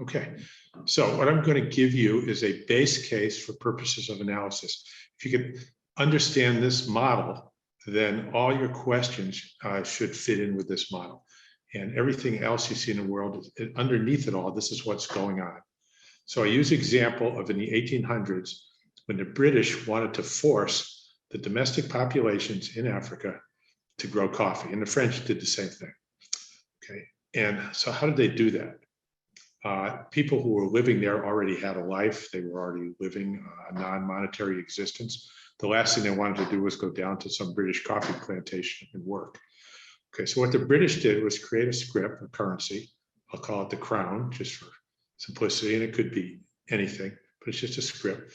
Okay, so what I'm going to give you is a base case for purposes of analysis. If you can understand this model, then all your questions should fit in with this model. And everything else you see in the world, underneath it all, this is what's going on. So I use the example of in the 1800s, when the British wanted to force the domestic populations in Africa to grow coffee, and the French did the same thing. Okay, and so how did they do that? People who were living there already had a life. They were already living a non-monetary existence. The last thing they wanted to do was go down to some British coffee plantation and work. Okay, so what the British did was create a scrip, a currency. I'll call it the crown, just for simplicity, and it could be anything, but it's just a scrip.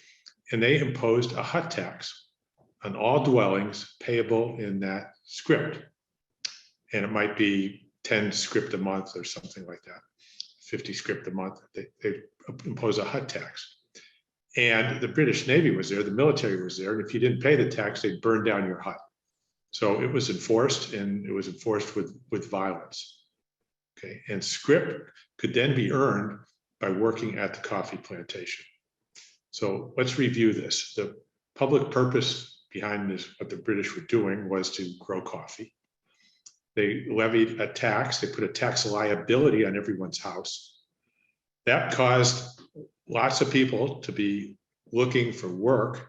And they imposed a hut tax on all dwellings payable in that script. And it might be 10 script a month or something like that. 50 script a month, they impose a hut tax. And the British Navy was there, the military was there, and if you didn't pay the tax, they'd burn down your hut. So it was enforced, and it was enforced with violence. Okay, and scrip could then be earned by working at the coffee plantation. So let's review this. The public purpose behind this, what the British were doing, was to grow coffee. They levied a tax. They put a tax liability on everyone's house. That caused lots of people to be looking for work,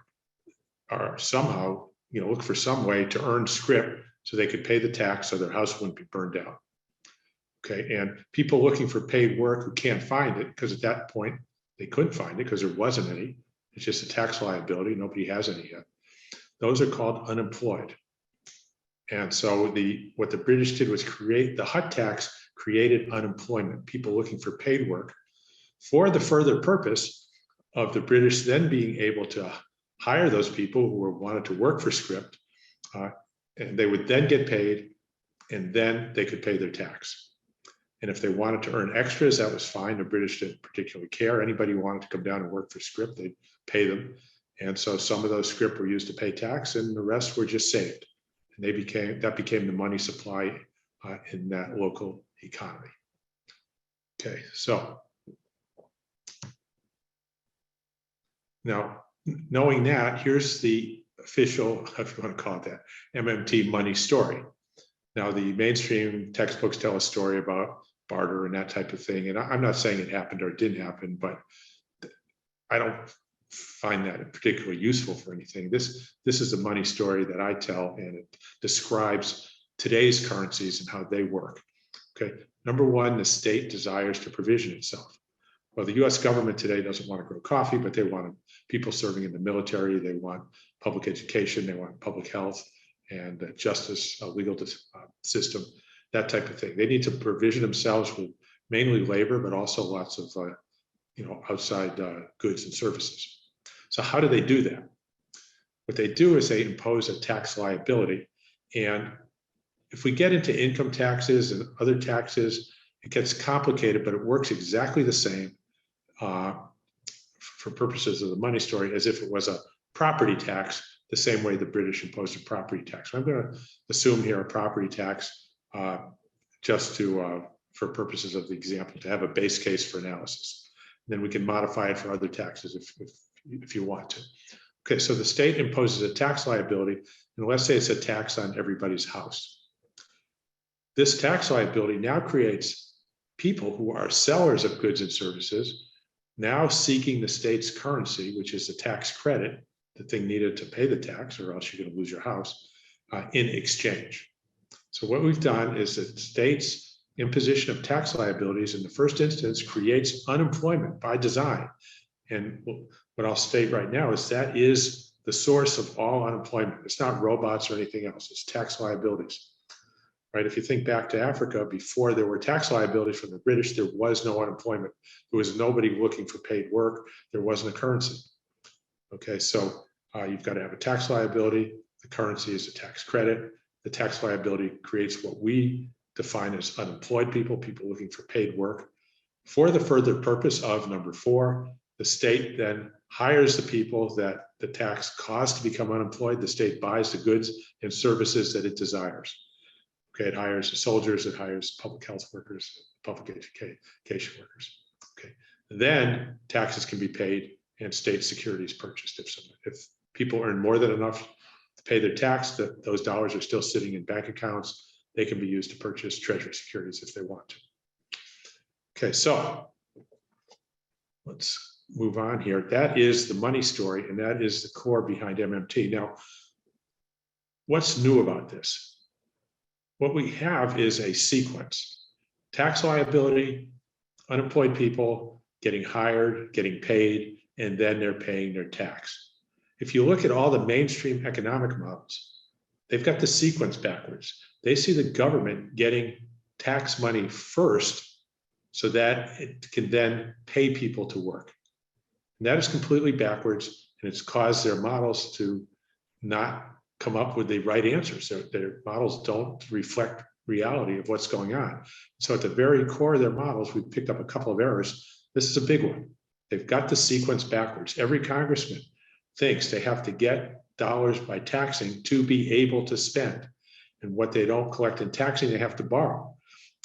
or somehow, look for some way to earn scrip so they could pay the tax so their house wouldn't be burned down. Okay, and people looking for paid work who can't find it, because at that point they couldn't find it because there wasn't any. It's just a tax liability. Nobody has any yet. Those are called unemployed. And so what the British did was create the hut tax, created unemployment, people looking for paid work, for the further purpose of the British then being able to hire those people who wanted to work for scrip, and they would then get paid, and then they could pay their tax. And if they wanted to earn extras, that was fine. The British didn't particularly care. Anybody who wanted to come down and work for scrip, they'd pay them. And so some of those scrip were used to pay tax, and the rest were just saved. And that became the money supply in that local economy. Okay, so now knowing that, here's the official, if you want to call it that, MMT money story. Now the mainstream textbooks tell a story about barter and that type of thing, and I'm not saying it happened or it didn't happen, but I don't find that particularly useful for anything. This is the money story that I tell, and it describes today's currencies and how they work. Okay, number one, the state desires to provision itself. Well, the US government today doesn't want to grow coffee, but they want people serving in the military, they want public education, they want public health and justice, legal system, that type of thing. They need to provision themselves with mainly labor, but also lots of outside goods and services. So how do they do that? What they do is they impose a tax liability. And if we get into income taxes and other taxes, it gets complicated, but it works exactly the same for purposes of the money story as if it was a property tax, the same way the British imposed a property tax. So I'm going to assume here a property tax just for purposes of the example, to have a base case for analysis. Then we can modify it for other taxes if you want to. Okay, so the state imposes a tax liability, and let's say it's a tax on everybody's house. This tax liability now creates people who are sellers of goods and services now seeking the state's currency, which is the tax credit, the thing needed to pay the tax, or else you're going to lose your house, in exchange. So what we've done is that the state's imposition of tax liabilities in the first instance creates unemployment by design. And what I'll state right now is that is the source of all unemployment. It's not robots or anything else, it's tax liabilities. Right? If you think back to Africa, before there were tax liabilities from the British, there was no unemployment. There was nobody looking for paid work. There wasn't a currency. Okay, so you've got to have a tax liability. The currency is a tax credit. The tax liability creates what we define as unemployed people, people looking for paid work. For the further purpose of number 4, the state then hires the people that the tax caused to become unemployed. The state buys the goods and services that it desires. Okay, it hires the soldiers, it hires public health workers, public education workers. Okay, then taxes can be paid and state securities purchased. If people earn more than enough to pay their tax, that those dollars are still sitting in bank accounts. They can be used to purchase treasury securities if they want to. Okay, so let's move on here. That is the money story, and that is the core behind MMT. Now, what's new about this? What we have is a sequence: tax liability, unemployed people getting hired, getting paid, and then they're paying their tax. If you look at all the mainstream economic models, they've got the sequence backwards. They see the government getting tax money first so that it can then pay people to work. And that is completely backwards, and it's caused their models to not come up with the right answers. Their models don't reflect reality of what's going on. So at the very core of their models, we've picked up a couple of errors. This is a big one. They've got the sequence backwards. Every congressman thinks they have to get dollars by taxing to be able to spend. And what they don't collect in taxing, they have to borrow,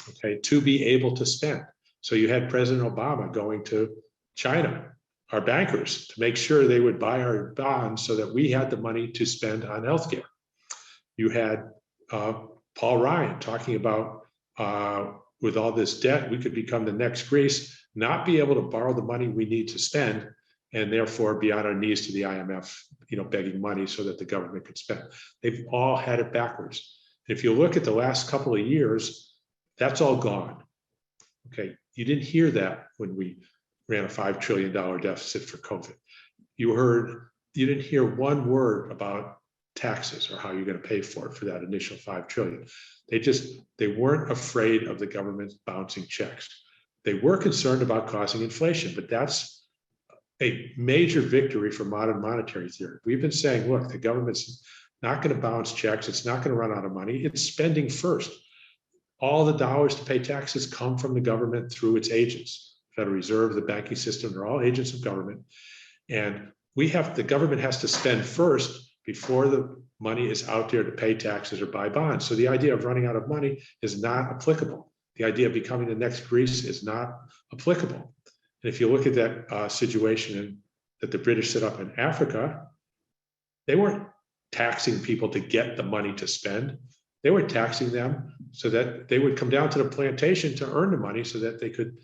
okay, to be able to spend. So you had President Obama going to China, our bankers, to make sure they would buy our bonds so that we had the money to spend on healthcare. You had Paul Ryan talking about with all this debt, we could become the next Greece, not be able to borrow the money we need to spend, and therefore be on our knees to the IMF, begging money so that the government could spend. They've all had it backwards. If you look at the last couple of years, that's all gone. Okay, you didn't hear that when we ran a $5 trillion deficit for COVID. You didn't hear one word about taxes or how you're going to pay for it for that initial $5 trillion. They weren't afraid of the government bouncing checks. They were concerned about causing inflation, but that's a major victory for modern monetary theory. We've been saying, look, the government's not going to bounce checks. It's not going to run out of money. It's spending first. All the dollars to pay taxes come from the government through its agents. Federal Reserve, the banking system, they're all agents of government. And the government has to spend first before the money is out there to pay taxes or buy bonds. So the idea of running out of money is not applicable. The idea of becoming the next Greece is not applicable. And if you look at that situation that the British set up in Africa, they weren't taxing people to get the money to spend. They were taxing them so that they would come down to the plantation to earn the money so that they could,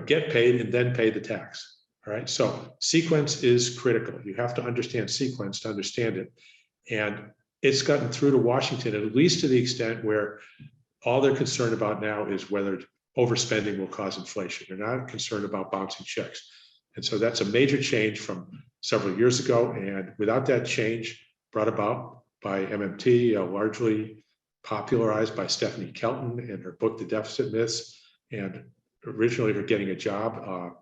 get paid and then pay the tax. All right. So sequence is critical. You have to understand sequence to understand it. And it's gotten through to Washington, at least to the extent where all they're concerned about now is whether overspending will cause inflation. They're not concerned about bouncing checks. And so that's a major change from several years ago. And without that change brought about by MMT, largely popularized by Stephanie Kelton in her book, The Deficit Myths, and originally her getting a job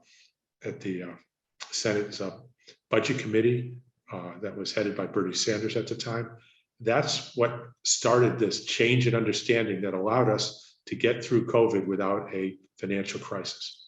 at the Senate's Budget Committee that was headed by Bernie Sanders at the time. That's what started this change in understanding that allowed us to get through COVID without a financial crisis.